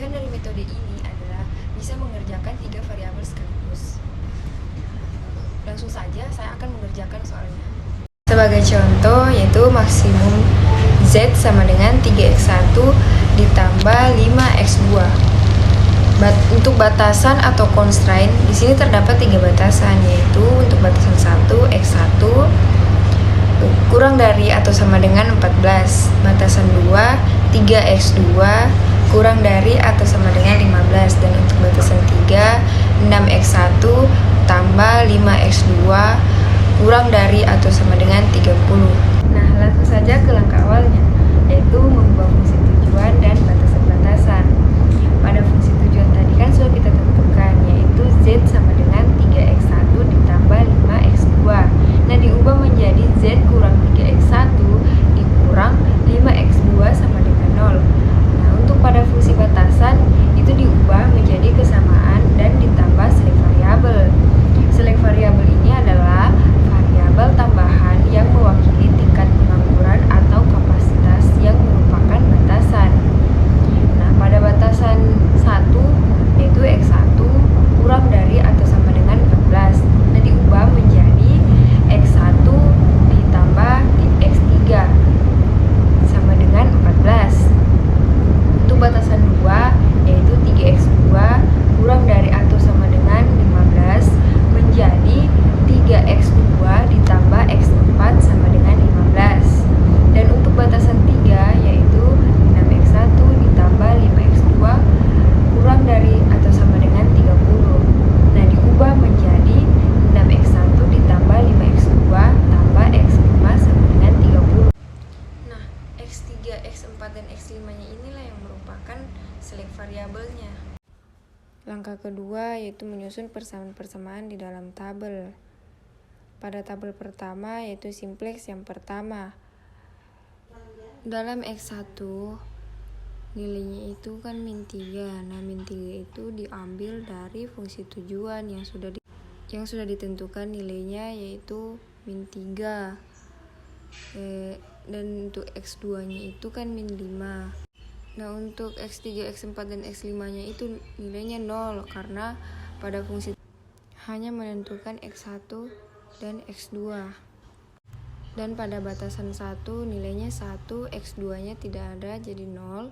Kelebihan dari metode ini adalah bisa mengerjakan 3 variabel sekaligus. Langsung saja saya akan mengerjakan soalnya. Sebagai contoh yaitu maksimum Z sama dengan 3x1 ditambah 5x2. Untuk batasan atau constraint, di sini terdapat 3 batasan, yaitu untuk batasan 1, x1 kurang dari atau sama dengan 14. Batasan 2, 3x2 kurang dari atau sama dengan 15. Dan untuk batasan 3, 6x1 tambah 5x2 kurang dari atau sama dengan 30. Nah, langsung saja ke langkah awalnya, yaitu mengubah fungsi tujuan dan batasan-batasan. Pada fungsi tujuan tadi kan sudah kita tentukan, yaitu Z sama dengan 3x1 ditambah 5x2. Nah, diubah menjadi Z kurang 3x1 dikurang 5x2 sama dengan 0. Nah, untuk pada fungsi batasan, itu diubah menjadi kesamaan dan ditambah select variabel. Select variabel ini adalah variabel tambahan yang mewakili tingkat pengangguran atau kapasitas yang merupakan batasan. Nah, pada batasan 1 yaitu x1 kurang dari atau sama dengan 14. Nah, diubah menjadi x1 ditambah x3 sama dengan 14. Untuk batasan 2 yaitu 3x2 kurang dari atau sama dengan 15 menjadi 3x2 ditambah x4 sama dengan 15. Dan untuk batasan 3 yaitu 6x1 ditambah 5x2 kurang dari atau sama dengan 30. Nah, diubah menjadi 6x1 ditambah 5x2 tambah x5 sama dengan 30. Nah, x3, x4, dan x5 nya inilah yang merupakan select variabelnya. Langkah kedua yaitu menyusun persamaan-persamaan di dalam tabel. Pada tabel pertama yaitu simplex yang pertama. Dalam x1 nilainya itu kan min 3. Nah, min 3 itu diambil dari fungsi tujuan yang sudah ditentukan nilainya yaitu min 3. Dan untuk x2 nya itu kan min 5. Nah, untuk x3, x4, dan x5 nya itu nilainya 0 karena pada fungsi hanya menentukan x1 dan x2. Dan pada batasan 1 nilainya 1, x2 nya tidak ada jadi 0,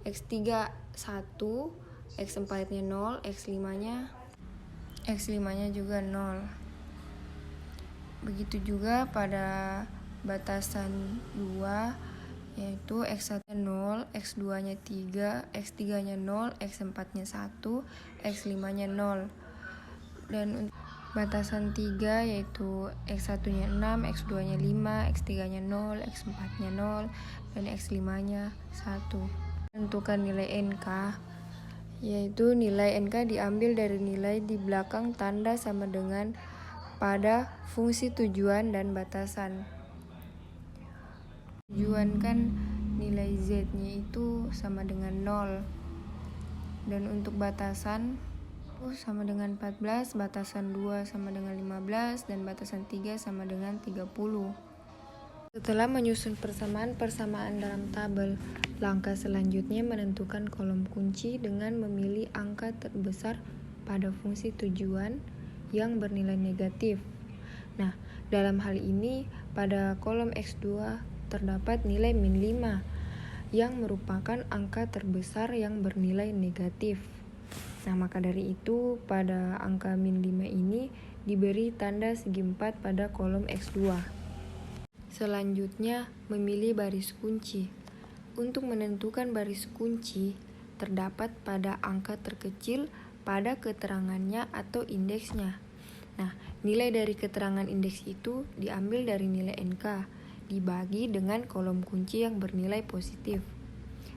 x3 1, x4 nya 0, x5 nya juga 0. Begitu juga pada batasan 2 yaitu x1 nya 0, x2 nya 3, x3 nya 0, x4 nya 1, x5 nya 0. Dan untuk batasan 3 yaitu x1 nya 6, x2 nya 5, x3 nya 0, x4 nya 0, dan x5 nya 1. Tentukan nilai NK, yaitu nilai NK diambil dari nilai di belakang tanda sama dengan pada fungsi tujuan dan batasan. Tujuan kan nilai Z nya itu sama dengan 0. Dan untuk batasan sama dengan 14, batasan 2 sama dengan 15, dan batasan 3 sama dengan 30. Setelah menyusun persamaan-persamaan dalam tabel, langkah selanjutnya menentukan kolom kunci dengan memilih angka terbesar pada fungsi tujuan yang bernilai negatif. Nah, dalam hal ini pada kolom X2 terdapat nilai min 5 yang merupakan angka terbesar yang bernilai negatif. Nah, maka dari itu pada angka min 5 ini diberi tanda segi 4 pada kolom X2. Selanjutnya, memilih baris kunci. Untuk menentukan baris kunci, terdapat pada angka terkecil pada keterangannya atau indeksnya. Nah, nilai dari keterangan indeks itu diambil dari nilai NK, dibagi dengan kolom kunci yang bernilai positif.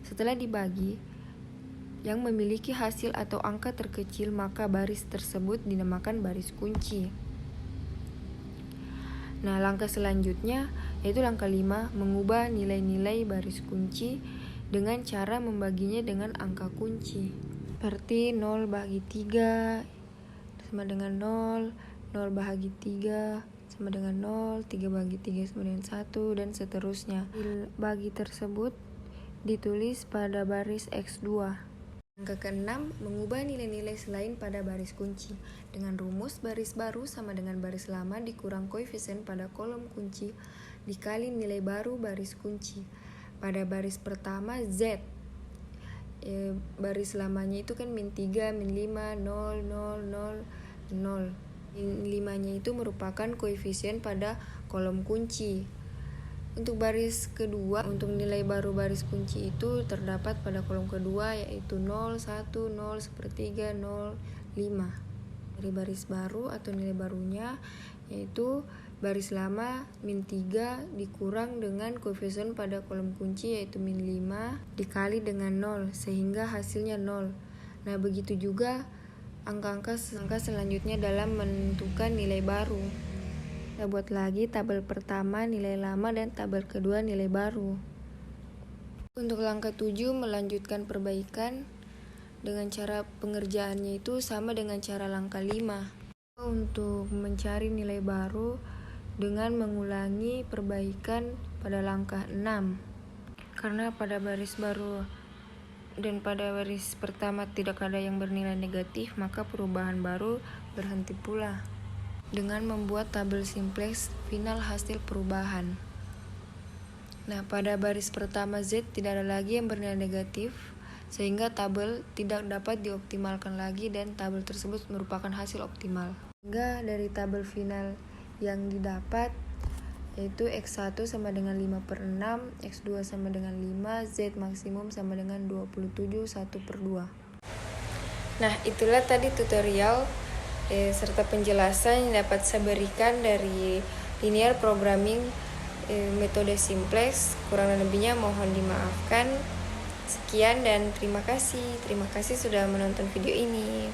Setelah dibagi, yang memiliki hasil atau angka terkecil, maka baris tersebut dinamakan baris kunci. Nah, langkah selanjutnya yaitu langkah 5, mengubah nilai-nilai baris kunci dengan cara membaginya dengan angka kunci. Seperti 0 bagi 3 sama dengan 0, 0 bahagi 3 sama dengan 0, 3 bagi 3 sama dengan 1, dan seterusnya. Bagi tersebut ditulis pada baris X2. Langkah keenam, mengubah nilai-nilai selain pada baris kunci. Dengan rumus baris baru sama dengan baris lama dikurang koefisien pada kolom kunci dikali nilai baru baris kunci. Pada baris pertama Z, baris lamanya itu kan min 3, min 5, 0, 0, 0, 0. Min 5-nya itu merupakan koefisien pada kolom kunci. Untuk baris kedua, untuk nilai baru baris kunci itu terdapat pada kolom kedua yaitu 0, 1, 0, 1/3, 0, 5. Dari baris baru atau nilai barunya yaitu baris lama min 3 dikurang dengan koefisien pada kolom kunci yaitu min 5 dikali dengan 0 sehingga hasilnya 0. Nah, begitu juga angka-angka selanjutnya dalam menentukan nilai baru. Kita buat lagi tabel pertama nilai lama dan tabel kedua nilai baru. Untuk langkah 7 melanjutkan perbaikan dengan cara pengerjaannya itu sama dengan cara langkah 5. Untuk mencari nilai baru dengan mengulangi perbaikan pada langkah 6. Karena pada baris baru dan pada baris pertama tidak ada yang bernilai negatif, maka perubahan baru berhenti pula dengan membuat tabel simplex final hasil perubahan. Nah, pada baris pertama Z tidak ada lagi yang bernilai negatif, sehingga tabel tidak dapat dioptimalkan lagi dan tabel tersebut merupakan hasil optimal. Sehingga dari tabel final yang didapat yaitu X1 sama dengan 5/6, X2 sama dengan 5, Z maksimum sama dengan 27 1/2. Nah, itulah tadi tutorial serta penjelasan yang dapat saya berikan dari linear programming metode simplex. Kurang lebihnya mohon dimaafkan. Sekian dan terima kasih. Terima kasih sudah menonton video ini.